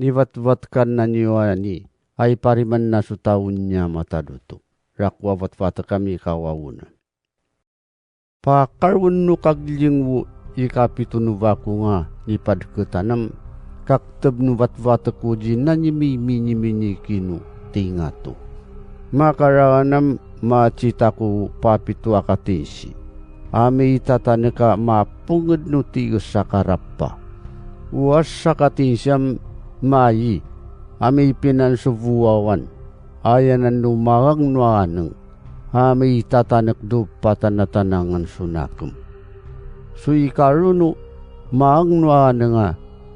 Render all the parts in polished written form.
niwatwatkan na niwani, ay pariman na sutawun niya mataduto. Rakwa watwata kami kawawuna. Pakarwan no kaglingwo ikapito no bako nga nipadketanam, kaktab no watwata ko na nyimi kinu tingato. Makaranam macita ko papito akatinsi. Ame itataneka mapungad no tigas sa karapa. Uwas sa katinsyam mayi. Ame pinansubuawan. Ayanan numarang nuanang. Ame itatanak do patanatanangan sunakum. So ikaruno maang nuanang nga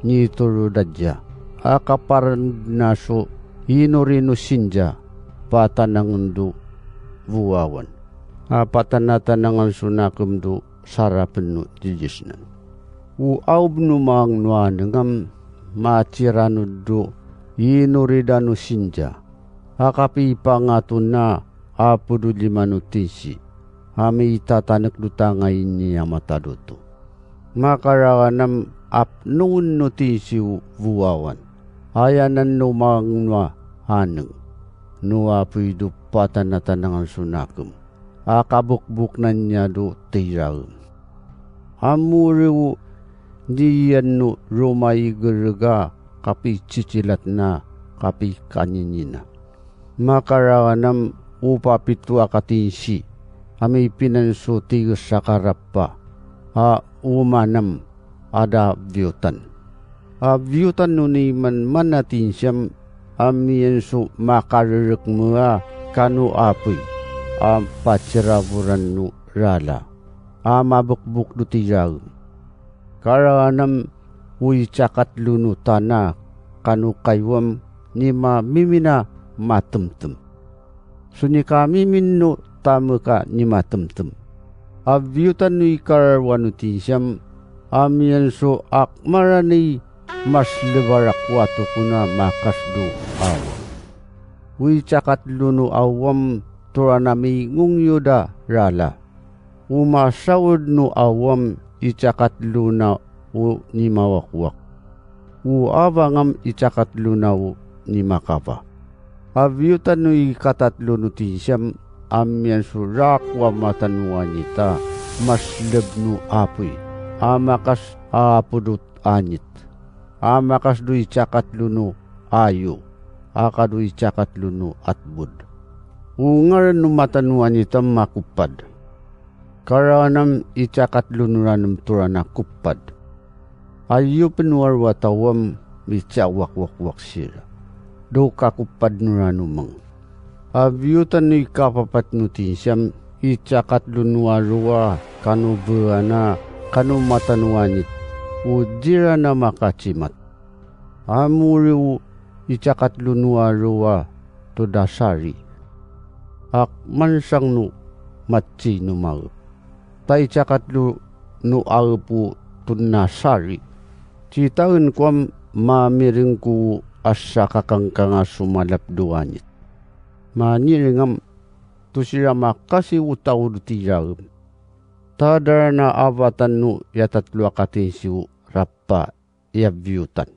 niturudadya. Akaparan naso inorino sinja patanangan do buawan. Patanatan sunakum do sarapan no jijisnan. Uaw no maang nuanangam macirano do inuridano sinja. Akapipa nga to na apudo limano tisi. Hami itatanak do tangay niya matadoto. Makaraganam apnoon no tisi buawan. Ayanan no maang nuanang. Nuapoy do patanatanangan sunakum. Akabukbuk na niya do tiraw. Amuriw diyan no rumay garaga kapi cicilat na kapi kaninina. Makaraganam upapito akatinsi. Ami pinanso tigas sa karapa. Umanam ada vyutan. Vyutan no ni man natin siyam amiyanso makararak mga kanu apoy. Paciraburan no rala. Mabukbuk do tiraw. Karanam uy cakat luno tana kanu kaywam ni mimina matemtem. Sunyi kami minno tamu ka ni matemtem. Avyutan no ikarwanu tisyam amiyan so akmarani mas lebarak watu kuna makas do awa. Uy cakat luno awam turanami ngungyuda rala. Umasawad no awam icakat luna o ni mawakwak. Uabangam icakat luna o ni makapa. Avyutan no ikatatlo no tisyam amyan surakwa matanuan ita mas lebnu apoy. Amakas apudut anit. Amakas do icakat luno ayo. Akado icakat luno atbud. Ungar no matanuan ita makupad. Karanam icakat lunuranam turana kupad. Ayo penuar watawam icawak-wak-wak sila. Do kakupad nuranumang. Avyutan ni kapapat nutisyam icakat lunuarua kanu buana kanu matanuanit. Udira na makacimat. Amuriw icakat lunuarua to dasari. Mansang no matsi no mau. Tai cakat lu no alpu tunasari. Citaun kuam mamiring ku asa kakangkanga sumalap duanit. Maniringam tu sila makasi utaw dutiraw. Tadar na avatan no yatatlo akatinsiw rapa iavyutan.